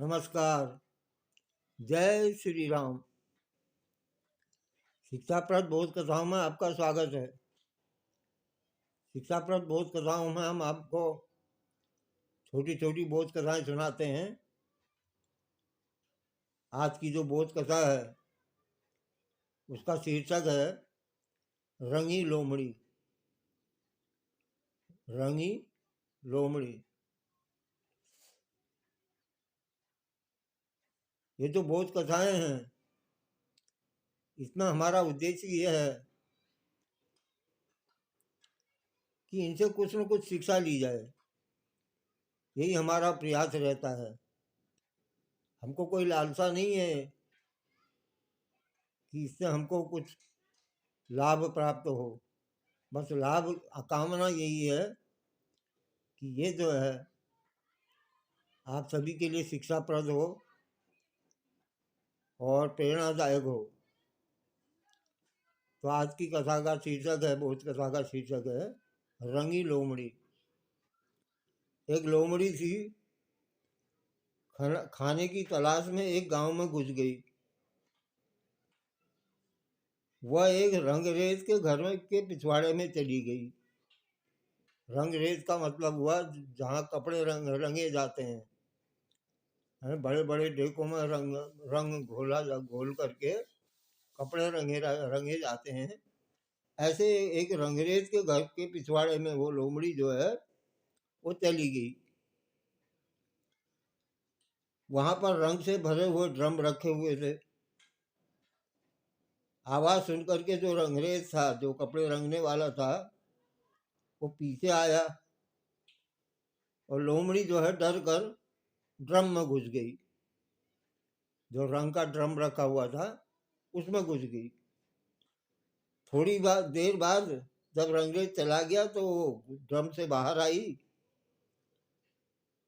नमस्कार। जय श्री राम। शिक्षाप्रद बोध कथाओं में आपका स्वागत है। शिक्षाप्रद बोध कथाओं में हम आपको छोटी छोटी बोध कथाएं सुनाते हैं। आज की जो बोध कथा है उसका शीर्षक है रंगी लोमड़ी। रंगी लोमड़ी। ये जो बोध कथाएं हैं इसमें हमारा उद्देश्य यह है कि इनसे कुछ न कुछ शिक्षा ली जाए। यही हमारा प्रयास रहता है। हमको कोई लालसा नहीं है कि इससे हमको कुछ लाभ प्राप्त हो। बस लाभ कामना यही है कि ये जो है आप सभी के लिए शिक्षाप्रद हो और प्रेरणादायक हो। तो आज की कथा का शीर्षक है, बोध कथा का शीर्षक है रंगी लोमड़ी। एक लोमड़ी थी, खाने की तलाश में एक गांव में घुस गई। वह एक रंगरेज के घर में के पिछवाड़े में चली गई। रंगरेज का मतलब हुआ जहाँ कपड़े रंगे जाते हैं। बड़े बड़े डेकों में रंग घोल करके कपड़े रंगे जाते हैं। ऐसे एक रंगरेज के घर के पिछवाड़े में वो लोमड़ी जो है वो चली गई। वहां पर रंग से भरे हुए ड्रम रखे हुए थे। आवाज सुन करके जो रंगरेज था, जो कपड़े रंगने वाला था, वो पीछे आया और लोमड़ी जो है डर कर ड्रम में घुस गई। जो रंग का ड्रम रखा हुआ था उसमें घुस गई। थोड़ी देर बाद जब रंगरेज चला गया तो वो ड्रम से बाहर आई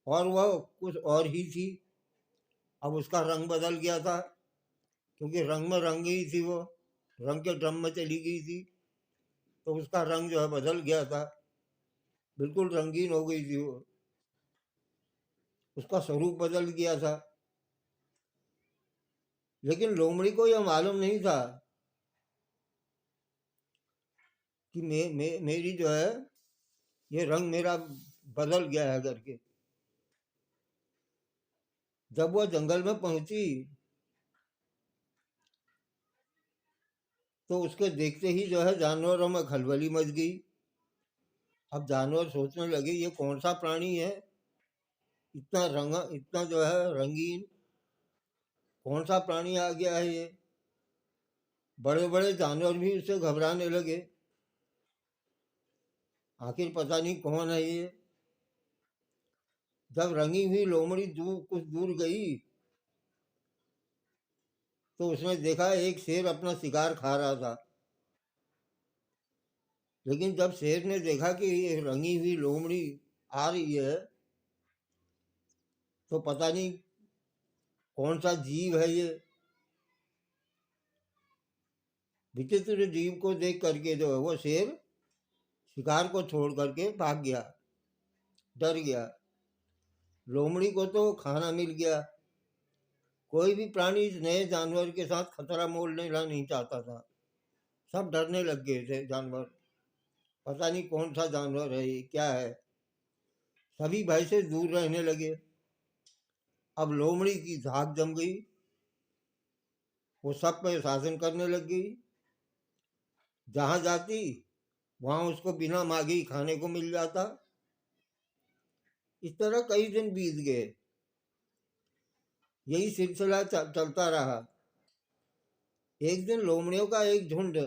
और वह कुछ और ही थी। अब उसका रंग बदल गया था, क्योंकि रंग में रंग गई थी। वो रंग के ड्रम में चली गई थी तो उसका रंग जो है बदल गया था। बिल्कुल रंगीन हो गई थी वो। उसका स्वरूप बदल गया था। लेकिन लोमड़ी को यह मालूम नहीं था कि मेरी जो है ये रंग मेरा बदल गया है करके। जब वह जंगल में पहुंची तो उसके देखते ही जो है जानवरों में खलबली मच गई। अब जानवर सोचने लगे ये कौन सा प्राणी है, इतना जो है रंगीन, कौन सा प्राणी आ गया है ये। बड़े बड़े जानवर भी उससे घबराने लगे। आखिर पता नहीं कौन है ये। जब रंगी हुई लोमड़ी कुछ दूर गई तो उसने देखा एक शेर अपना शिकार खा रहा था। लेकिन जब शेर ने देखा कि ये रंगी हुई लोमड़ी आ रही है तो पता नहीं कौन सा जीव है ये। विचित्र जीव को देख करके जो है वो शेर शिकार को छोड़ करके भाग गया, डर गया। लोमड़ी को तो खाना मिल गया। कोई भी प्राणी इस नए जानवर के साथ खतरा मोल लेना नहीं चाहता था। सब डरने लग गए थे जानवर। पता नहीं कौन सा जानवर है ये, क्या है। सभी भय से दूर रहने लगे। अब लोमड़ी की धाक जम गई। वो सब पे शासन करने लग गई। जहां जाती वहां उसको बिना मांगे ही खाने को मिल जाता। इस तरह कई दिन बीत गए। यही सिलसिला चलता रहा। एक दिन लोमड़ियों का एक झुंड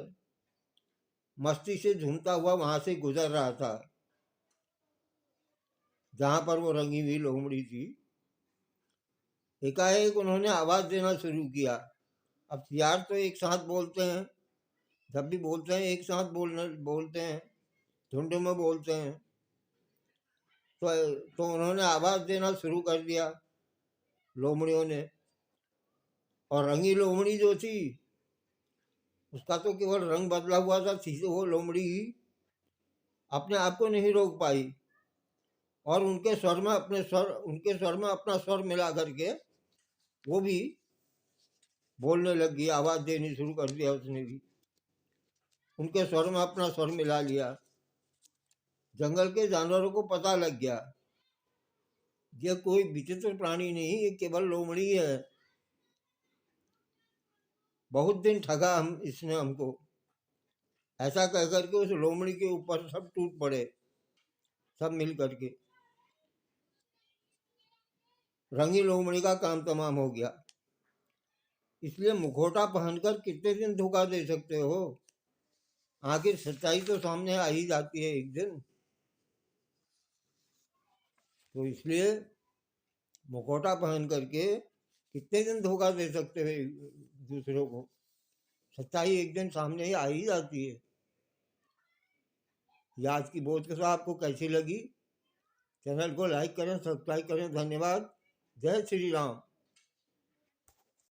मस्ती से झूमता हुआ वहां से गुजर रहा था, जहां पर वो रंगी हुई लोमड़ी थी। एकाएक उन्होंने आवाज देना शुरू किया। अब सियार तो एक साथ बोलते हैं, जब भी बोलते हैं एक साथ बोलते हैं, झुंड में बोलते हैं। तो उन्होंने आवाज देना शुरू कर दिया लोमड़ियों ने। और रंगी लोमड़ी जो थी उसका तो केवल रंग बदला हुआ था। वो लोमड़ी अपने आप को नहीं रोक पाई और उनके स्वर में अपना स्वर मिला करके वो भी बोलने लग गई, आवाज़ देनी शुरू कर दिया उसने भी। उनके स्वर में अपना स्वर मिला लिया। जंगल के जानवरों को पता लग गया ये कोई विचित्र प्राणी नहीं, ये केवल लोमड़ी है। बहुत दिन ठगा हम इसने हमको। ऐसा कहकर के उस लोमड़ी के ऊपर सब टूट पड़े, सब मिल करके। रंगी लोमड़ी का काम तमाम हो गया। इसलिए मुखौटा पहनकर कितने दिन धोखा दे सकते हो? आखिर सच्चाई तो सामने आ ही जाती है एक दिन। तो इसलिए मुखौटा पहन करके कितने दिन धोखा दे सकते हो दूसरों को? सच्चाई एक दिन सामने ही आ ही जाती है। ये आज की बोध कथा आपको कैसी लगी? चैनल को लाइक करें, सब्सक्राइब करें। धन्यवाद। जय श्री राम।